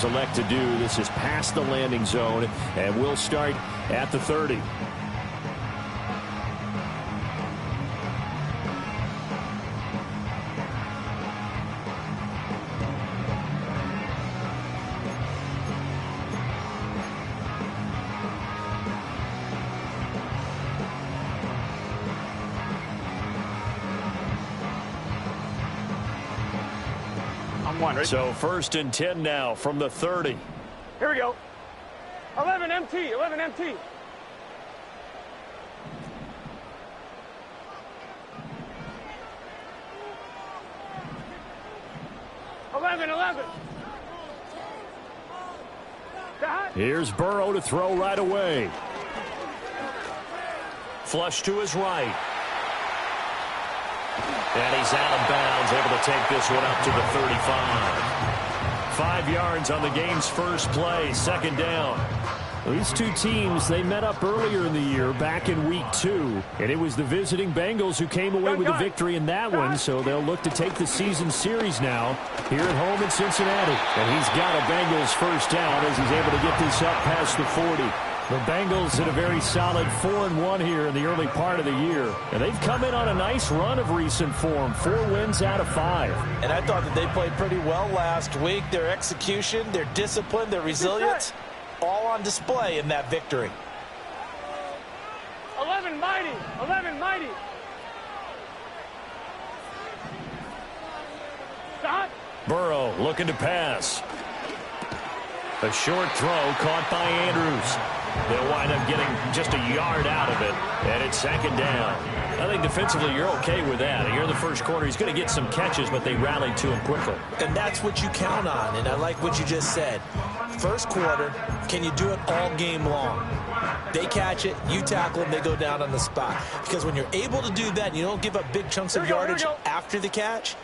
teams elect to do. This is past the landing zone, and we'll start at the 30. So 1st and 10 now from the 30. Here we go. 11 MT, 11 MT. Here's Burrow to throw right away. Flush to his right. And he's out of bounds, able to take this one up to the 35. 5 yards on the game's first play, 2nd down. These two teams, they met up earlier in the year, back in week 2. And it was the visiting Bengals who came away with a victory in that one, so they'll look to take the season series now here at home in Cincinnati. And he's got a Bengals first down as he's able to get this up past the 40. The Bengals in a very solid 4-1 here in the early part of the year. And they've come in on a nice run of recent form. 4 wins out of 5. And I thought that they played pretty well last week. Their execution, their discipline, their resilience, all on display in that victory. 11 mighty, 11 mighty. Stop. Burrow looking to pass. A short throw caught by Andrews. They'll wind up getting just a yard out of it, and it's 2nd down. I think defensively you're okay with that. Here in the first quarter, he's going to get some catches, but they rallied to him quickly. And that's what you count on, and I like what you just said. First quarter, can you do it all game long? They catch it, you tackle them, they go down on the spot. Because when you're able to do that, and you don't give up big chunks of yardage after the catch,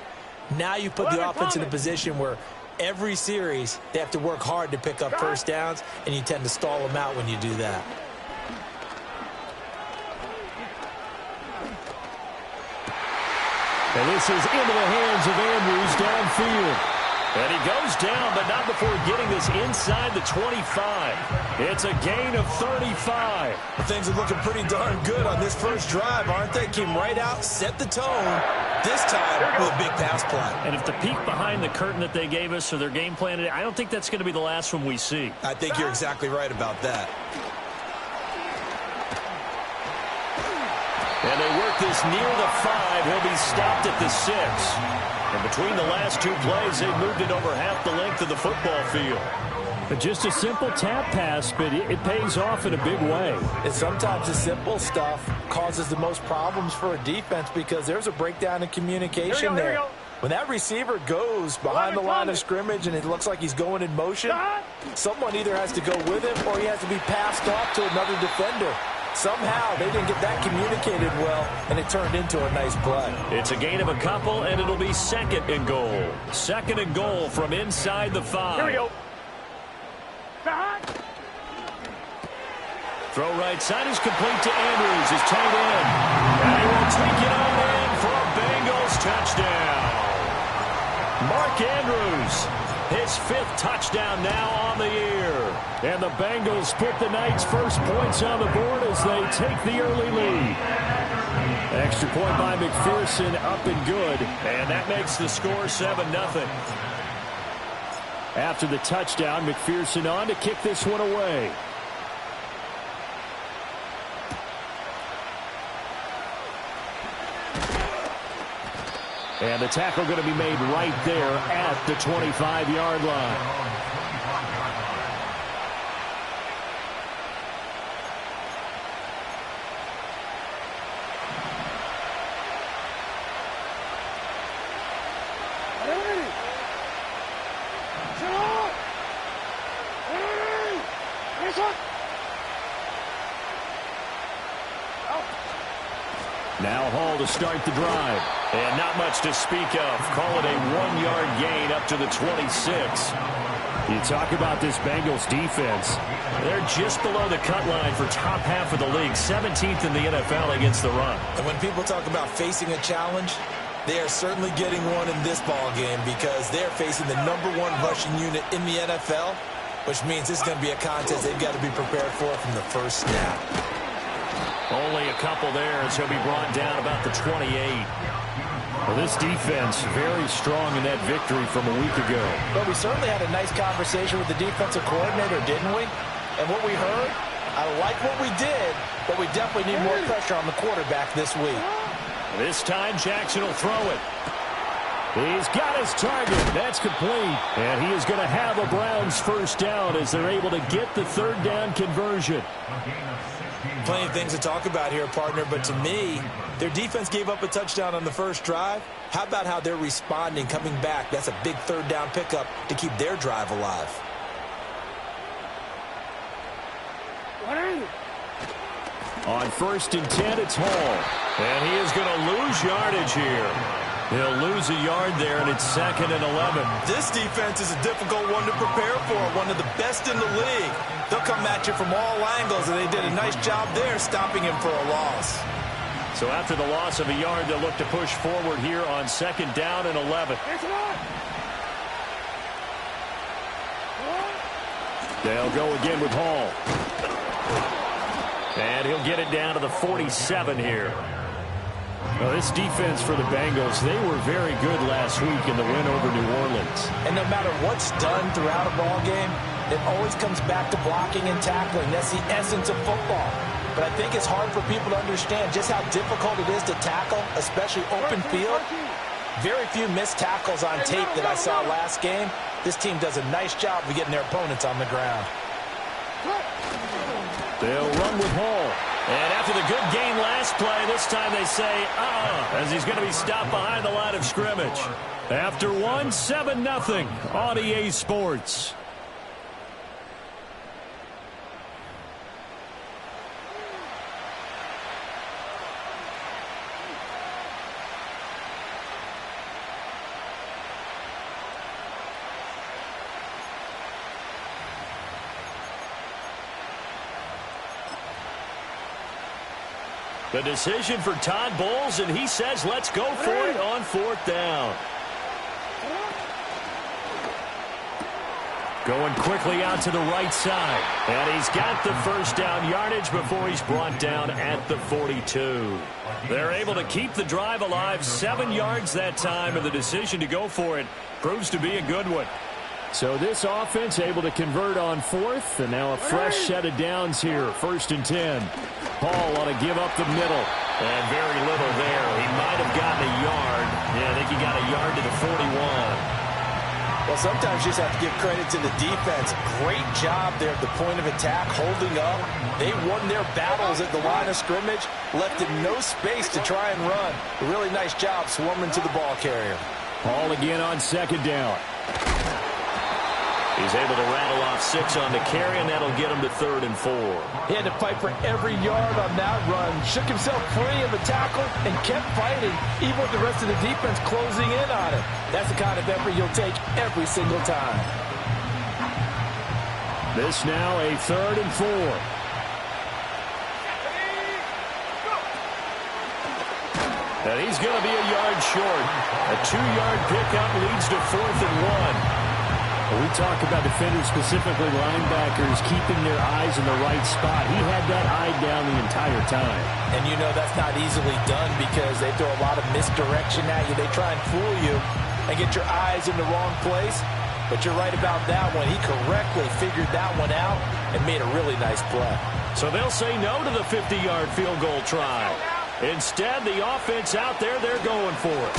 now you put the offense in a position where every series, they have to work hard to pick up first downs, and you tend to stall them out when you do that. And this is into the hands of Andrews downfield. And he goes down, but not before getting this inside the 25. It's a gain of 35. Things are looking pretty darn good on this first drive, aren't they? Came right out, set the tone, this time with a big pass play. And if the peek behind the curtain that they gave us or their game plan, I don't think that's going to be the last one we see. I think you're exactly right about that. And they work this near the 5. He'll be stopped at the 6. And between the last 2 plays, they've moved it over half the length of the football field. But just a simple tap pass, but it pays off in a big way. And sometimes the simple stuff causes the most problems for a defense because there's a breakdown in communication there. When that receiver goes behind the line of scrimmage and it looks like he's going in motion, someone either has to go with him or he has to be passed off to another defender. Somehow they didn't get that communicated well, and it turned into a nice play. It's a gain of a couple, and it'll be 2nd and goal. 2nd and goal from inside the 5. Here we go. Throw right side is complete to Andrews, his tight end. And he will take it on in for a Bengals touchdown. Mark Andrews, his 5th touchdown now on the year. And the Bengals put the Knights' first points on the board as they take the early lead. Extra point by McPherson, up and good. And that makes the score 7-0. After the touchdown, McPherson on to kick this one away. And the tackle going to be made right there at the 25-yard line. Now Hall to start the drive. And not much to speak of. Call it a 1-yard gain up to the 26. You talk about this Bengals defense. They're just below the cut line for top half of the league. 17th in the NFL against the run. And when people talk about facing a challenge, They are certainly getting one in this ball game because they're facing the #1 rushing unit in the NFL, which means this is going to be a contest they've got to be prepared for from the first snap. Only a couple there as he'll be brought down about the 28. Well, this defense very strong in that victory from a week ago. But we certainly had a nice conversation with the defensive coordinator, didn't we? And what we heard, I like what we did, but we definitely need more pressure on the quarterback this week. This time Jackson will throw it. He's got his target. That's complete. And he is going to have a Browns first down as they're able to get the third down conversion. Plenty of things to talk about here, partner, but to me, their defense gave up a touchdown on the first drive. How about how they're responding, coming back? That's a big third down pickup to keep their drive alive. On 1st and 10, it's Hall. And he is going to lose yardage here. He'll lose a yard there, and it's 2nd and 11. This defense is a difficult one to prepare for, one of the best in the league. They'll come at you from all angles, and they did a nice job there stopping him for a loss. So after the loss of a yard, they'll look to push forward here on 2nd down and 11. They'll go again with Hall. And he'll get it down to the 47 here. Well, this defense for the Bengals, they were very good last week in the win over New Orleans. And no matter what's done throughout a ball game, it always comes back to blocking and tackling. That's the essence of football. But I think it's hard for people to understand just how difficult it is to tackle, especially open field. Very few missed tackles on tape that I saw last game. This team does a nice job of getting their opponents on the ground. They'll run with Hall. And after the good gain last play, this time they say, as he's going to be stopped behind the line of scrimmage. After one, 7-0 on EA Sports. The decision for Todd Bowles, and he says let's go for it on 4th down. Going quickly out to the right side. And he's got the first down yardage before he's brought down at the 42. They're able to keep the drive alive, 7 yards that time, and the decision to go for it proves to be a good one. So this offense able to convert on 4th, and now a fresh set of downs here, 1st and 10. Hall ought to give up the middle, and very little there. He might have gotten a yard. Yeah, I think he got a yard to the 41. Well, sometimes you just have to give credit to the defense. Great job there at the point of attack, holding up. They won their battles at the line of scrimmage, left him no space to try and run. A really nice job swarming to the ball carrier. Hall again on 2nd down. He's able to rattle off 6 on the carry, and that'll get him to 3rd and 4. He had to fight for every yard on that run. Shook himself free of a tackle and kept fighting, even with the rest of the defense closing in on him. That's the kind of effort you'll take every single time. This now a 3rd and 4. And he's going to be a yard short. A 2-yard pickup leads to 4th and 1. We talk about defenders, specifically linebackers, keeping their eyes in the right spot. He had that eye down the entire time. And you know that's not easily done because they throw a lot of misdirection at you. They try and fool you and get your eyes in the wrong place. But you're right about that one. He correctly figured that one out and made a really nice play. So they'll say no to the 50-yard field goal try. Instead, the offense out there, they're going for it.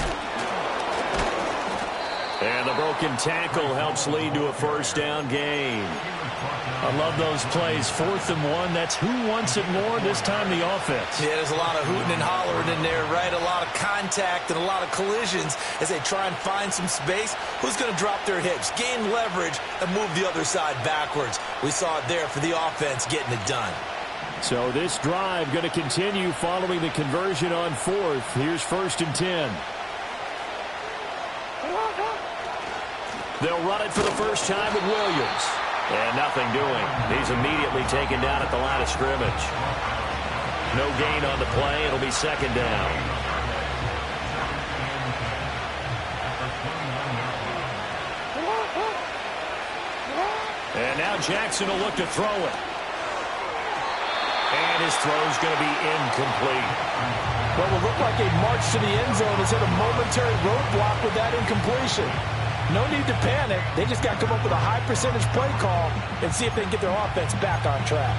And the broken tackle helps lead to a first down gain. I love those plays. 4th and 1. That's who wants it more, this time the offense. Yeah, there's a lot of hooting and hollering in there, right? A lot of contact and a lot of collisions as they try and find some space. Who's going to drop their hips, gain leverage, and move the other side backwards? We saw it there for the offense getting it done. So this drive going to continue following the conversion on 4th. Here's 1st and 10. They'll run it for the first time with Williams. And nothing doing. He's immediately taken down at the line of scrimmage. No gain on the play. It'll be 2nd down. And now Jackson will look to throw it. And his throw's going to be incomplete. Well, it will look like a march to the end zone has hit a momentary roadblock with that incompletion. No need to panic. They just got to come up with a high percentage play call and see if they can get their offense back on track.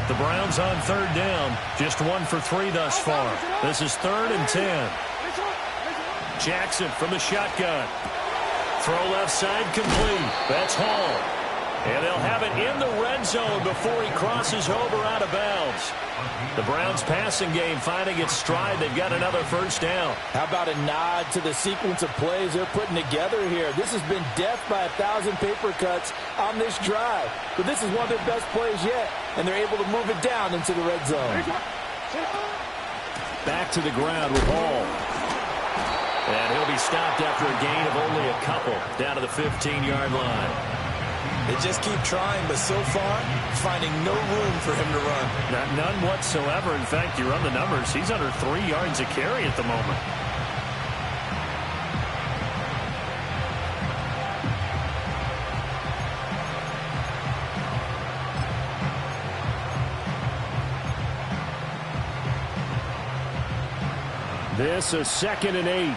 The Browns on third down. Just 1 for 3 thus far. This is 3rd and 10. Jackson from the shotgun. Throw left side complete. That's Hall. And they'll have it in the red zone before he crosses over out of bounds. The Browns passing game finding its stride. They've got another first down. How about a nod to the sequence of plays they're putting together here? This has been death by 1,000 paper cuts on this drive. But this is one of their best plays yet, and they're able to move it down into the red zone. Back to the ground with Hall. And he'll be stopped after a gain of only a couple down to the 15-yard line. They just keep trying, but so far, finding no room for him to run. None whatsoever. In fact, you run the numbers. He's under 3 yards a carry at the moment. This is 2nd and 8.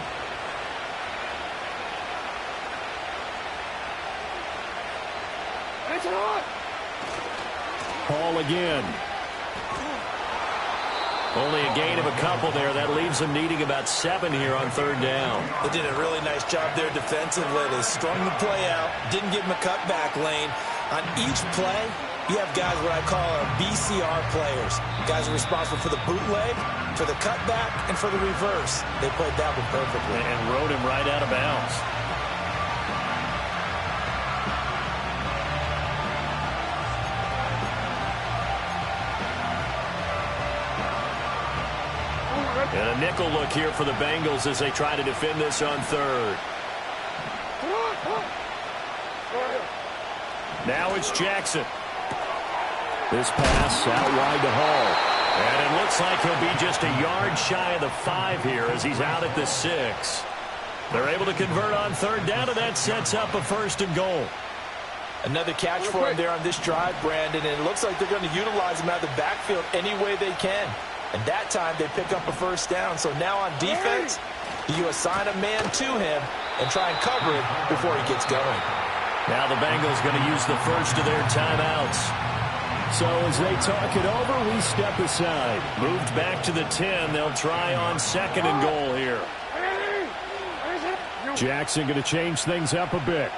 Hall again. Only a gain of a couple there. That leaves them needing about 7 here on 3rd down. They did a really nice job there defensively. They strung the play out, didn't give him a cutback lane. On each play, you have guys what I call BCR players. Guys are responsible for the bootleg, for the cutback, and for the reverse. They played that one perfectly. And rode him right out of bounds. And a nickel look here for the Bengals as they try to defend this on 3rd. Now it's Jackson. This pass out wide to Hall. And it looks like he'll be just a yard shy of the 5 here as he's out at the 6. They're able to convert on 3rd down, and that sets up a 1st and goal. Another catch for him there on this drive, Brandon, and it looks like they're going to utilize him out of the backfield any way they can. And that time, they pick up a 1st down. So now on defense, you assign a man to him and try and cover it before he gets going. Now the Bengals going to use the first of their timeouts. So as they talk it over, we step aside. Moved back to the 10. They'll try on 2nd and goal here. Jackson going to change things up a bit.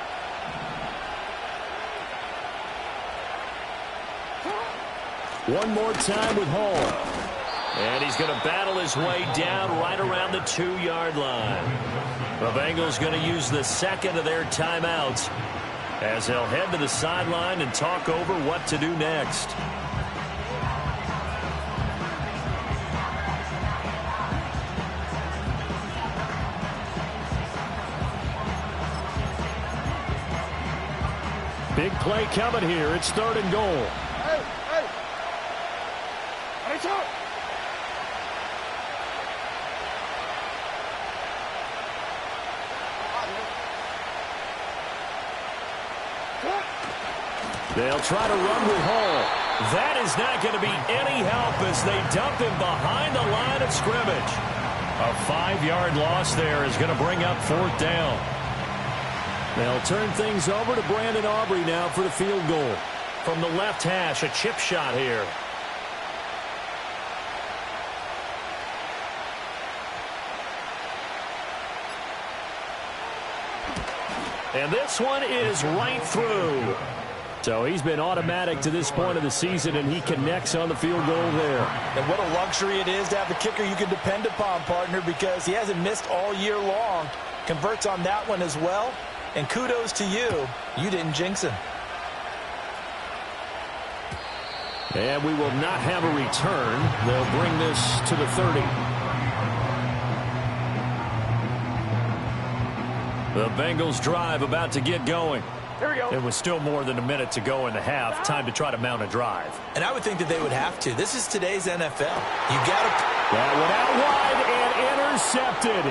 One more time with Hall. And he's going to battle his way down right around the 2-yard line. The Bengals going to use the 2nd of their timeouts as they'll head to the sideline and talk over what to do next. Big play coming here. It's 3rd and goal. They'll try to run with Hall. That is not going to be any help as they dump him behind the line of scrimmage. A 5-yard loss there is going to bring up 4th down. They'll turn things over to Brandon Aubrey now for the field goal. From the left hash, a chip shot here. And this one is right through. So he's been automatic to this point of the season, and he connects on the field goal there. And what a luxury it is to have a kicker you can depend upon, partner, because he hasn't missed all year long. Converts on that one as well. And kudos to you. You didn't jinx him. And we will not have a return. They'll bring this to the 30. The Bengals drive about to get going. Here we go. There was still more than a minute to go in the half. Time to try to mount a drive. And I would think that they would have to. This is today's NFL. You got to That went out wide and intercepted.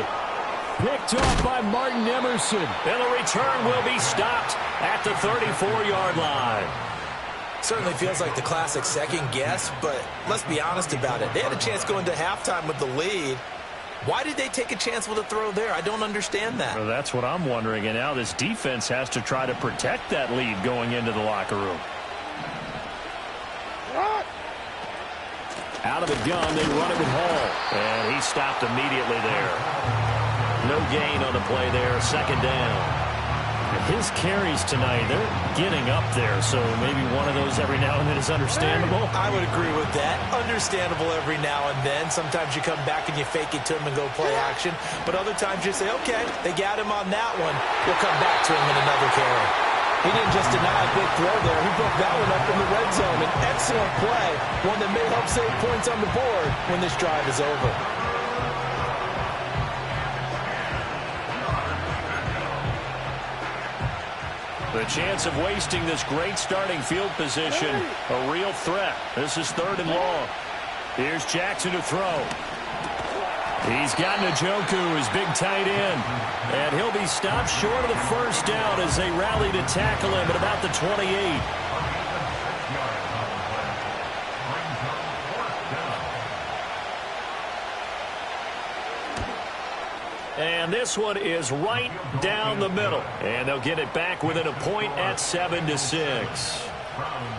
Picked off by Martin Emerson. And the return will be stopped at the 34-yard line. Certainly feels like the classic second guess, but let's be honest about it. They had a chance going to halftime with the lead. Why did they take a chance with a throw there? I don't understand that. Well, that's what I'm wondering. And now this defense has to try to protect that lead going into the locker room. Out of the gun, they run it with Hall. And he stopped immediately there. No gain on the play there. Second down. His carries tonight, they're getting up there, so maybe one of those every now and then is understandable. I would agree with that. Understandable every now and then. Sometimes you come back and you fake it to him and go play action. But other times you say, okay, they got him on that one. We'll come back to him in another carry. He didn't just deny a big throw there. He broke that one up in the red zone. An excellent play, one that may help save points on the board when this drive is over. The chance of wasting this great starting field position, a real threat. This is 3rd and long. Here's Jackson to throw. He's got Njoku, his big tight end. And he'll be stopped short of the first down as they rally to tackle him at about the 28. And this one is right down the middle. And they'll get it back within a point at 7-6.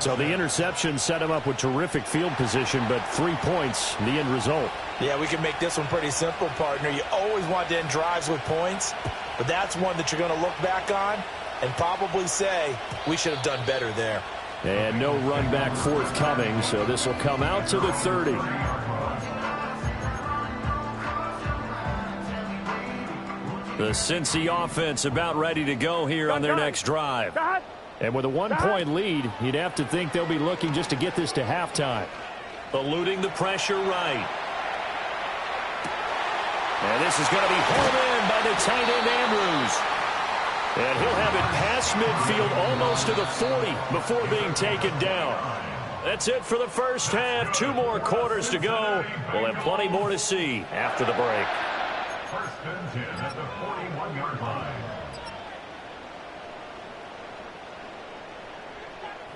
So the interception set him up with terrific field position, but 3 points, the end result. Yeah, we can make this one pretty simple, partner. You always want to end drives with points, but that's one that you're going to look back on and probably say, we should have done better there. And no run back forthcoming, so this will come out to the 30. The Cincy offense about ready to go here on their next drive. And with a 1-point lead, you'd have to think they'll be looking just to get this to halftime. Eluding the pressure right. And this is going to be hauled in by the tight end Andrews. And he'll have it past midfield almost to the 40 before being taken down. That's it for the first half. 2 more quarters to go. We'll have plenty more to see after the break. First and 10 at the 41-yard line.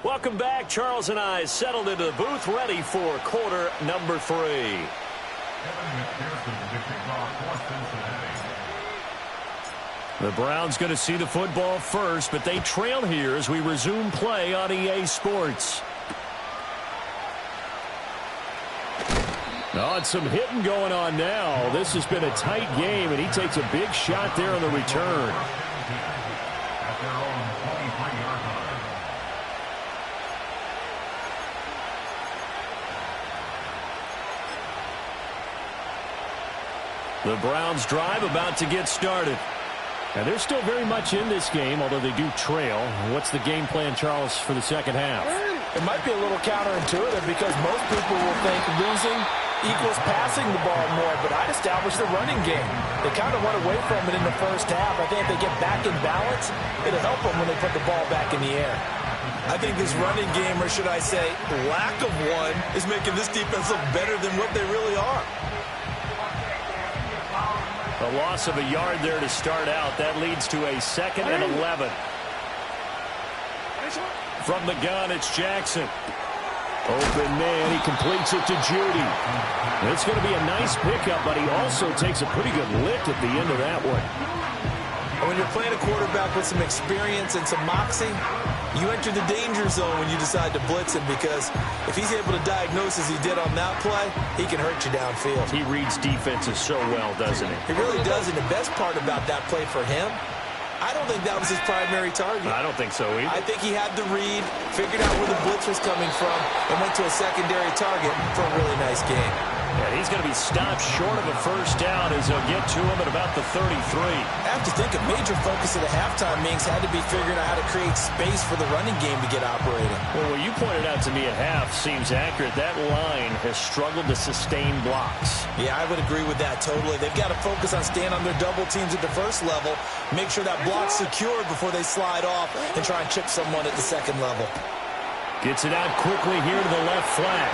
Welcome back. Charles and I settled into the booth, ready for quarter number 3. The Browns going to see the football first, but they trail here as we resume play on EA Sports. Oh, and some hitting going on now. This has been a tight game, and he takes a big shot there on the return. At their own 23-yard line. The Browns drive about to get started. And they're still very much in this game, although they do trail. What's the game plan, Charles, for the second half? It might be a little counterintuitive because most people will think losing equals passing the ball more, but I'd establish the running game. They kind of went away from it in the first half. I think if they get back in balance, it'll help them when they put the ball back in the air. I think this running game, or should I say lack of one, is making this defense look better than what they really are. A loss of a yard there to start out. That leads to a 2nd and 11. From the gun, it's Jackson. Open man, he completes it to Judy. It's going to be a nice pickup, but he also takes a pretty good lick at the end of that one. And when you're playing a quarterback with some experience and some moxie, you enter the danger zone when you decide to blitz him, because if he's able to diagnose as he did on that play, he can hurt you downfield. He reads defenses so well, doesn't he? He really does, and the best part about that play for him, I don't think that was his primary target. I don't think so either. I think he had the read, figured out where the blitz was coming from, and went to a secondary target for a really nice game. And he's going to be stopped short of a first down as they'll get to him at about the 33. I have to think a major focus of the halftime meetings had to be figuring out how to create space for the running game to get operating. Well, what you pointed out to me at half seems accurate. That line has struggled to sustain blocks. Yeah, I would agree with that totally. They've got to focus on staying on their double teams at the first level, make sure that block's secured before they slide off and try and chip someone at the second level. Gets it out quickly here to the left flat.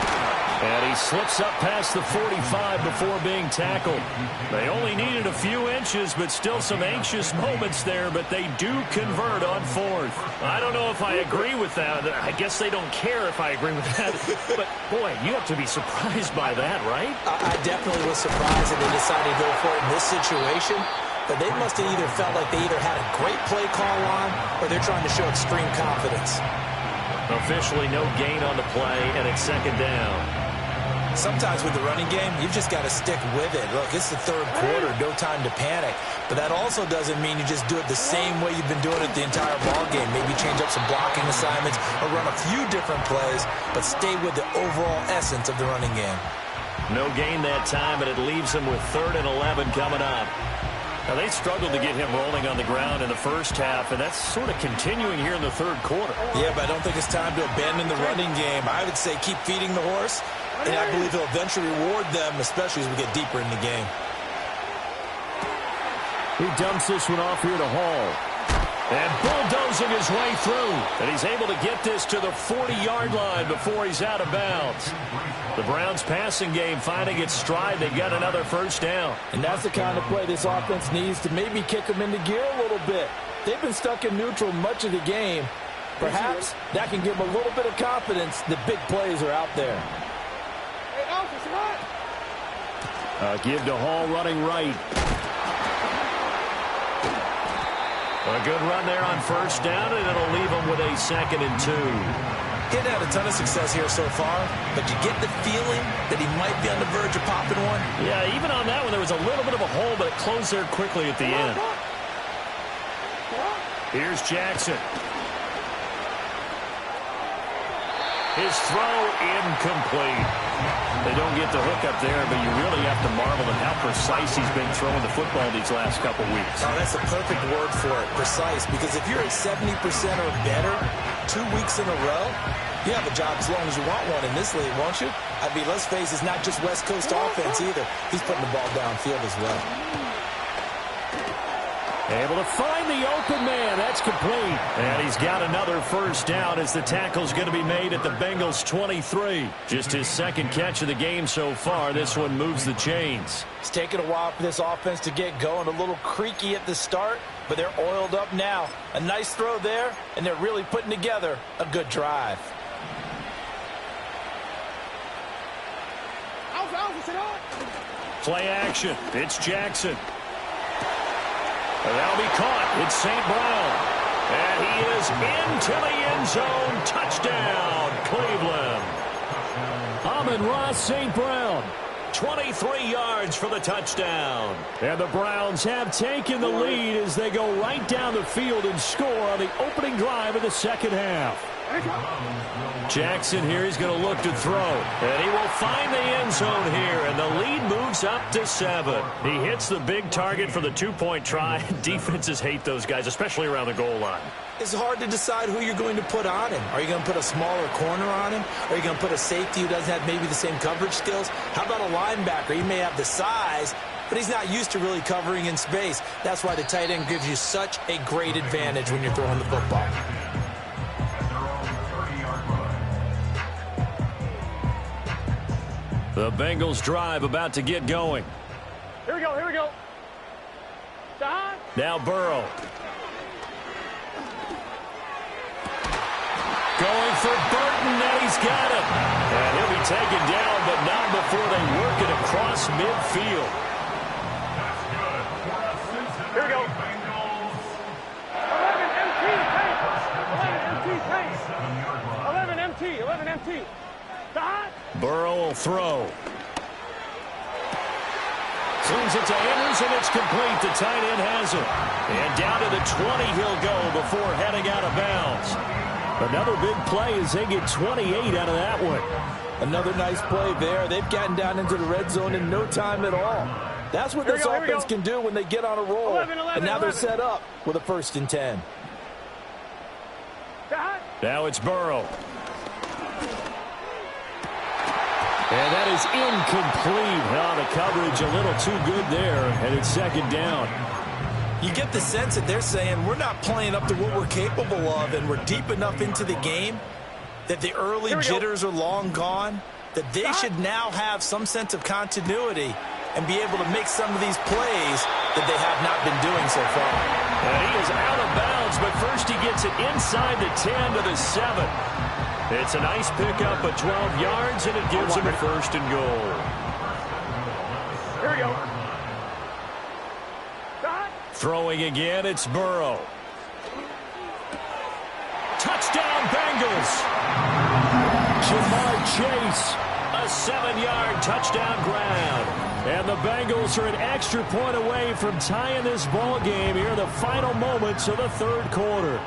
And he slips up past the 45 before being tackled. They only needed a few inches, but still some anxious moments there, but they do convert on fourth. I don't know if I agree with that. I guess they don't care if I agree with that. But, boy, you have to be surprised by that, right? I definitely was surprised that they decided to go for it in this situation. But they must have either felt like they either had a great play call on or they're trying to show extreme confidence. Officially no gain on the play, and it's second down. Sometimes with the running game, you've just got to stick with it. Look, it's the third quarter, no time to panic. But that also doesn't mean you just do it the same way you've been doing it the entire ball game. Maybe change up some blocking assignments or run a few different plays, but stay with the overall essence of the running game. No gain that time, and it leaves them with 3rd and 11 coming up. Now, they struggled to get him rolling on the ground in the first half, and that's sort of continuing here in the third quarter. Yeah, but I don't think it's time to abandon the running game. I would say keep feeding the horse, and I believe he'll eventually reward them, especially as we get deeper in the game. He dumps this one off here to Hall. And bulldozing his way through. And he's able to get this to the 40-yard line before he's out of bounds. The Browns' passing game finding its stride. They got another first down. And that's the kind of play this offense needs to maybe kick them into gear a little bit. They've been stuck in neutral much of the game. Perhaps that can give them a little bit of confidence that big plays are out there. Hey, Alfred, what? Give to Hall running right. A good run there on first down, and it'll leave them with a 2nd and 2. He hadn't had a ton of success here so far, but you get the feeling that he might be on the verge of popping one. Yeah, even on that one, there was a little bit of a hole, but it closed there quickly at the end. Here's Jackson. His throw incomplete. They don't get the hook up there, but you really have to marvel at how precise he's been throwing the football these last couple weeks. Oh, that's a perfect word for it, precise, because if you're at 70% or better 2 weeks in a row, you have a job as long as you want one in this league, won't you? I mean, let's face it, it's not just West Coast offense either. He's putting the ball downfield as well. Able to find the open man. That's complete. And he's got another first down as the tackle's going to be made at the Bengals' 23. Just his 2nd catch of the game so far. This one moves the chains. It's taken a while for this offense to get going. A little creaky at the start, but they're oiled up now. A nice throw there, and they're really putting together a good drive. Play action. It's Jackson. And that'll be caught. It's St. Brown. And he is into the end zone. Touchdown, Cleveland. Amon-Ra St. Brown. 23 yards for the touchdown. And the Browns have taken the lead as they go right down the field and score on the opening drive of the second half. Jackson here, he's going to look to throw. And he will find the end zone here, and the lead moves up to 7. He hits the big target for the 2-point try. Defenses hate those guys, especially around the goal line. It's hard to decide who you're going to put on him. Are you going to put a smaller corner on him? Are you going to put a safety who doesn't have maybe the same coverage skills? How about a linebacker? He may have the size, but he's not used to really covering in space. That's why the tight end gives you such a great advantage when you're throwing the football. The Bengals drive about to get going. Here we go, here we go. Don. Now Burrow. Going for Burton, and he's got it. And he'll be taken down, but not before they work it across midfield. Here we go. 11 MT pace. 11 MT pace. 11 MT. Don. Burrow will throw. Swings it to Anderson. It's complete. The tight end has it. And down to the 20 he'll go before heading out of bounds. Another big play as they get 28 out of that one. Another nice play there. They've gotten down into the red zone in no time at all. That's what this offense can do when they get on a roll. 11, and now they're set up with a 1st and 10. Now it's Burrow. And that is incomplete. Now the coverage a little too good there, and it's 2nd down. You get the sense that they're saying we're not playing up to what we're capable of, and we're deep enough into the game that the early jitters are long gone. that they should now have some sense of continuity and be able to make some of these plays that they have not been doing so far. And he is out of bounds, but first he gets it inside the 10 to the 7. It's a nice pickup of 12 yards, and it gives him a first and goal. Here we go. Throwing again, it's Burrow. Touchdown, Bengals. Jamar Chase, a 7-yard touchdown grab. And the Bengals are an extra point away from tying this ball game here in the final moments of the third quarter.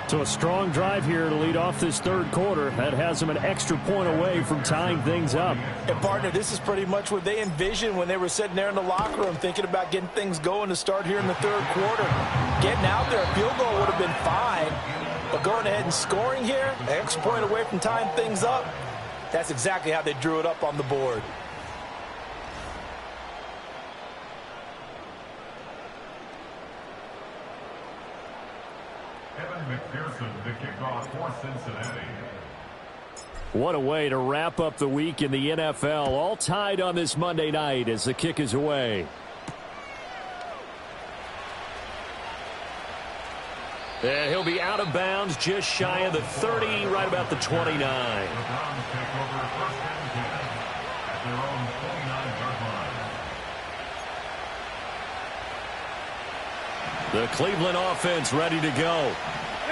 So a strong drive here to lead off this third quarter. That has them an extra point away from tying things up. And, partner, this is pretty much what they envisioned when they were sitting there in the locker room thinking about getting things going to start here in the third quarter. Getting out there, a field goal would have been fine. But going ahead and scoring here, an extra point away from tying things up, that's exactly how they drew it up on the board. Evan McPherson, the kickoff for Cincinnati. What a way to wrap up the week in the NFL. All tied on this Monday night as the kick is away. And he'll be out of bounds just shy of the 30, right about the 29. The Browns take over first and 10 at their own 29-yard line. The Cleveland offense ready to go.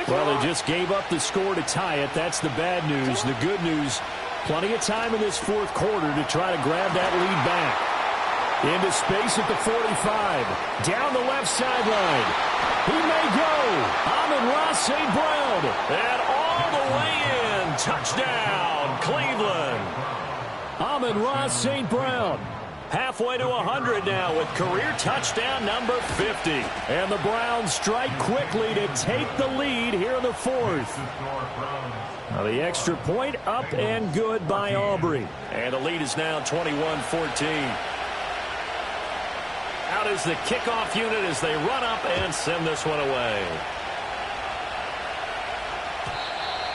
Well, they just gave up the score to tie it. That's the bad news. The good news, plenty of time in this fourth quarter to try to grab that lead back. Into space at the 45. Down the left sideline. He may go. Amon-Ra St. Brown. And all the way in. Touchdown, Cleveland. Amon-Ra St. Brown. Halfway to 100 now with career touchdown number 50. And the Browns strike quickly to take the lead here in the fourth. Now the extra point up and good by Aubrey. And the lead is now 21-14. Out is the kickoff unit as they run up and send this one away.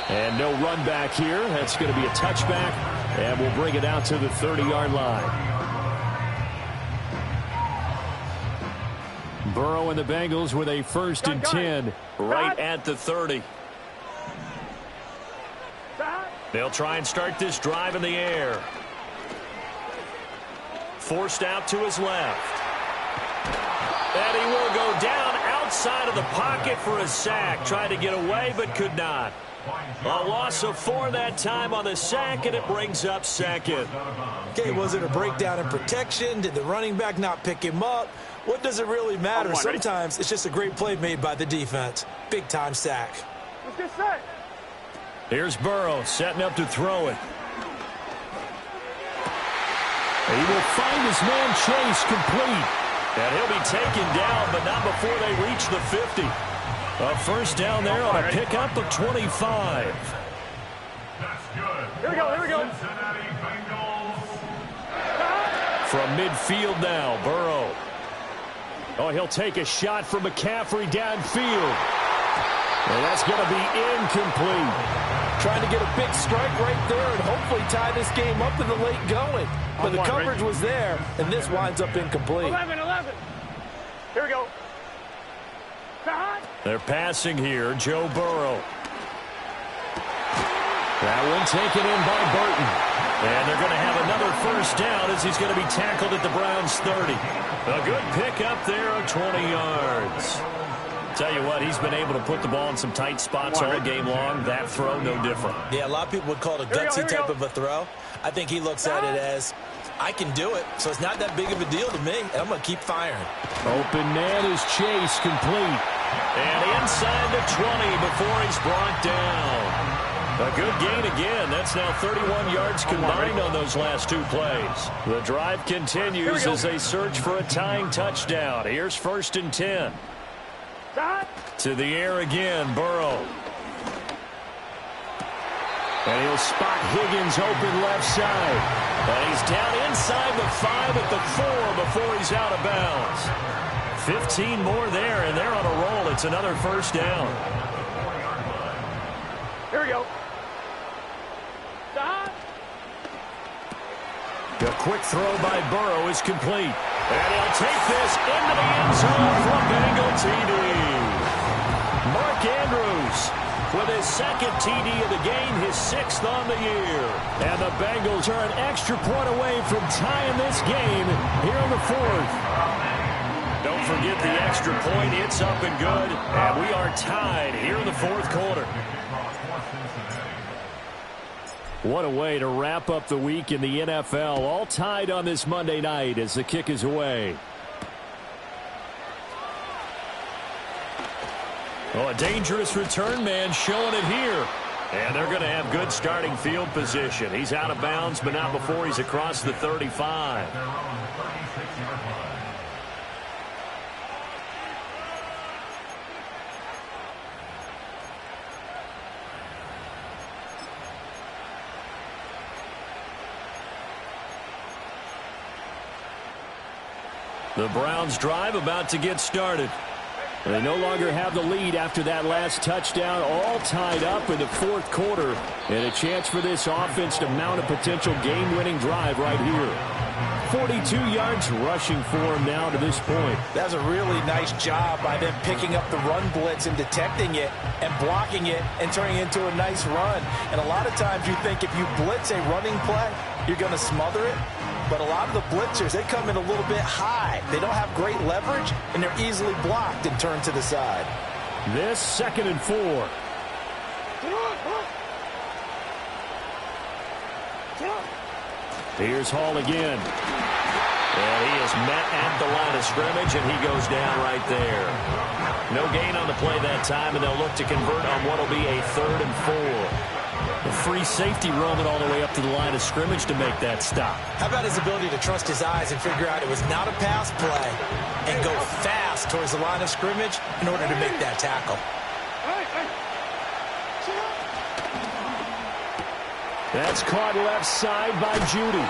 And no run back here. That's going to be a touchback. And we'll bring it out to the 30-yard line. Burrow and the Bengals with a first and 10 right at the 30. They'll try and start this drive in the air. Forced out to his left. And he will go down outside of the pocket for a sack. Tried to get away but could not. A loss of 4 that time on the sack, and it brings up second. Okay, was it a breakdown in protection? Did the running back not pick him up? What does it really matter? Sometimes it's just a great play made by the defense. Big-time sack. Let's get set. Here's Burrow setting up to throw it. He will find his man Chase complete. And he'll be taken down, but not before they reach the 50. A first down there on a pickup of 25. That's good. Here we go, here we go. Cincinnati Bengals. From midfield now, Burrow. Oh, he'll take a shot from McCaffrey downfield. And that's going to be incomplete. Trying to get a big strike right there and hopefully tie this game up in the late going. But the coverage was there, and this winds up incomplete. 11. Here we go. They're passing here, Joe Burrow. That one taken in by Burton. And they're going to have another first down as he's going to be tackled at the Browns' 30. A good pickup there of 20 yards. Tell you what, he's been able to put the ball in some tight spots all game long. That throw, no different. Yeah, a lot of people would call it a gutsy type of a throw. I think he looks at it as, I can do it, so it's not that big of a deal to me, and I'm going to keep firing. Open man is Chase, complete. And inside the 20 before he's brought down. A good gain again. That's now 31 yards combined on those last 2 plays. The drive continues as they search for a tying touchdown. Here's first and 10. To the air again, Burrow. And he'll spot Higgins open left side. And he's down inside the 5 at the 4 before he's out of bounds. 15 more there, and they're on a roll. It's another first down. Here we go. quick throw by Burrow is complete. And he'll take this into the end zone for a Bengal TD. Mark Andrews with his second TD of the game, his 6th on the year. And the Bengals are an extra point away from tying this game here in the 4th. Don't forget the extra point. It's up and good. And we are tied here in the 4th quarter. What a way to wrap up the week in the NFL. All tied on this Monday night as the kick is away. Oh, a dangerous return man showing it here. And they're going to have good starting field position. He's out of bounds, but not before he's across the 35. The Browns drive about to get started. They no longer have the lead after that last touchdown, all tied up in the 4th quarter. And a chance for this offense to mount a potential game-winning drive right here. 42 yards rushing for him now to this point. That's a really nice job by them picking up the run blitz and detecting it and blocking it and turning it into a nice run. And a lot of times you think if you blitz a running play, you're going to smother it. But a lot of the blitzers, they come in a little bit high. They don't have great leverage, and they're easily blocked and turned to the side. This 2nd and 4. Here's Hall again. And he is met at the line of scrimmage, and he goes down right there. No gain on the play that time, and they'll look to convert on what will be a 3rd and 4. A free safety roaming all the way up to the line of scrimmage to make that stop. How about his ability to trust his eyes and figure out it was not a pass play and go fast towards the line of scrimmage in order to make that tackle. That's caught left side by Judy.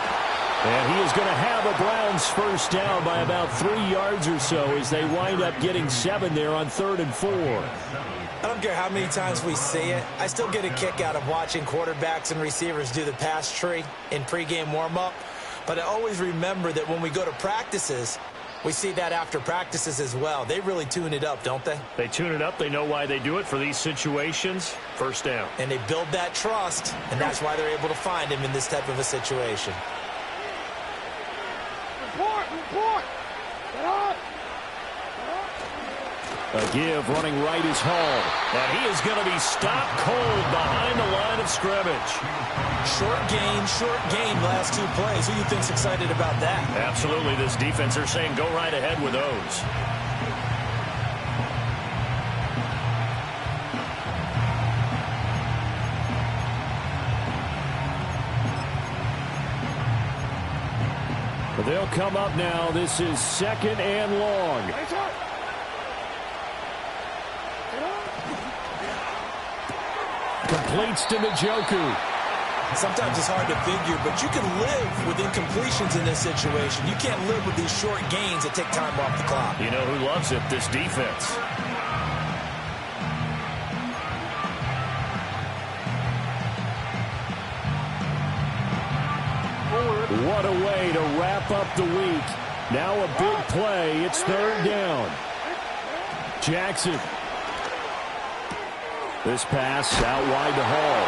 And he is going to have a Browns first down by about 3 yards or so as they wind up getting 7 there on 3rd and 4. I don't care how many times we see it. I still get a kick out of watching quarterbacks and receivers do the pass tree in pregame warm-up. But I always remember that when we go to practices, we see that after practices as well. They really tune it up, don't they? They tune it up. They know why they do it for these situations. First down. And they build that trust, and that's why they're able to find him in this type of a situation. Report! Get up! A give running right is Hall. And he is going to be stopped cold behind the line of scrimmage. Short gain, last 2 plays. Who you think's excited about that? Absolutely. This defense, they're saying go right ahead with those. But they'll come up now. This is 2nd and long. Completes to Njoku. Sometimes it's hard to figure, but you can live with incompletions in this situation. You can't live with these short gains that take time off the clock. You know who loves it? This defense. What a way to wrap up the week. Now a big play. It's 3rd down. Jackson. This pass out wide to Hall.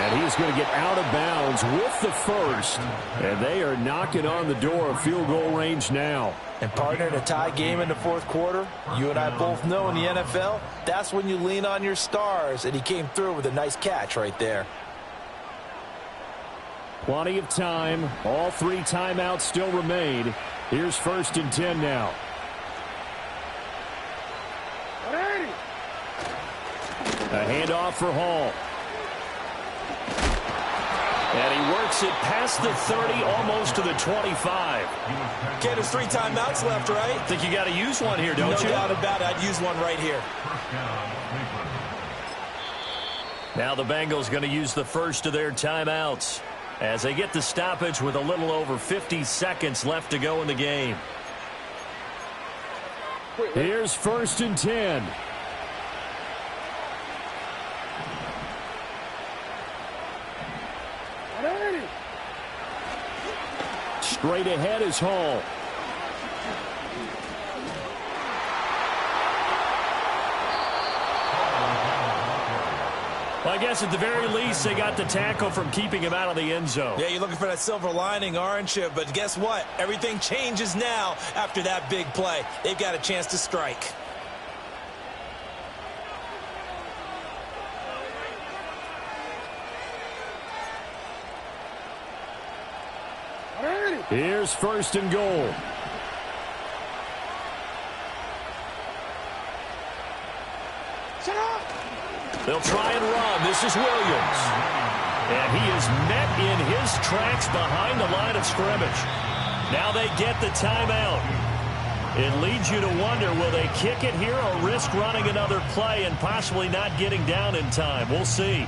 And he's going to get out of bounds with the first. And they are knocking on the door of field goal range now. And partner, in a tie game in the 4th quarter, you and I both know in the NFL, that's when you lean on your stars. And he came through with a nice catch right there. Plenty of time. All 3 timeouts still remain. Here's 1st and 10 now. A handoff for Hall. And he works it past the 30, almost to the 25. Okay, there's 3 timeouts left, right? Think you got to use one here, don't you? No doubt about it. I'd use one right here. Now the Bengals going to use the first of their timeouts as they get the stoppage with a little over 50 seconds left to go in the game. Here's 1st and 10. Straight ahead is Hall. Well, I guess at the very least, they got the tackle from keeping him out of the end zone. Yeah, you're looking for that silver lining, aren't you? But guess what? Everything changes now after that big play. They've got a chance to strike. Here's 1st and goal. They'll try and run. This is Williams. And he is met in his tracks behind the line of scrimmage. Now they get the timeout. It leads you to wonder, will they kick it here or risk running another play and possibly not getting down in time? We'll see.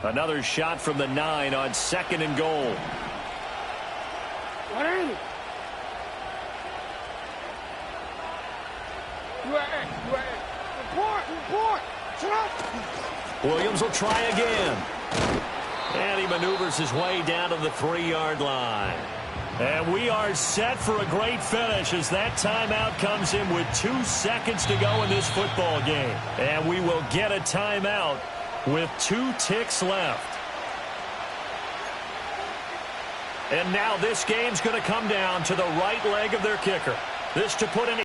Another shot from the 9 on 2nd and goal. What is it? Report. Shut up. Williams will try again. And he maneuvers his way down to the 3-yard line. And we are set for a great finish as that timeout comes in with 2 seconds to go in this football game. And we will get a timeout with 2 ticks left. And now this game's going to come down to the right leg of their kicker. This to put an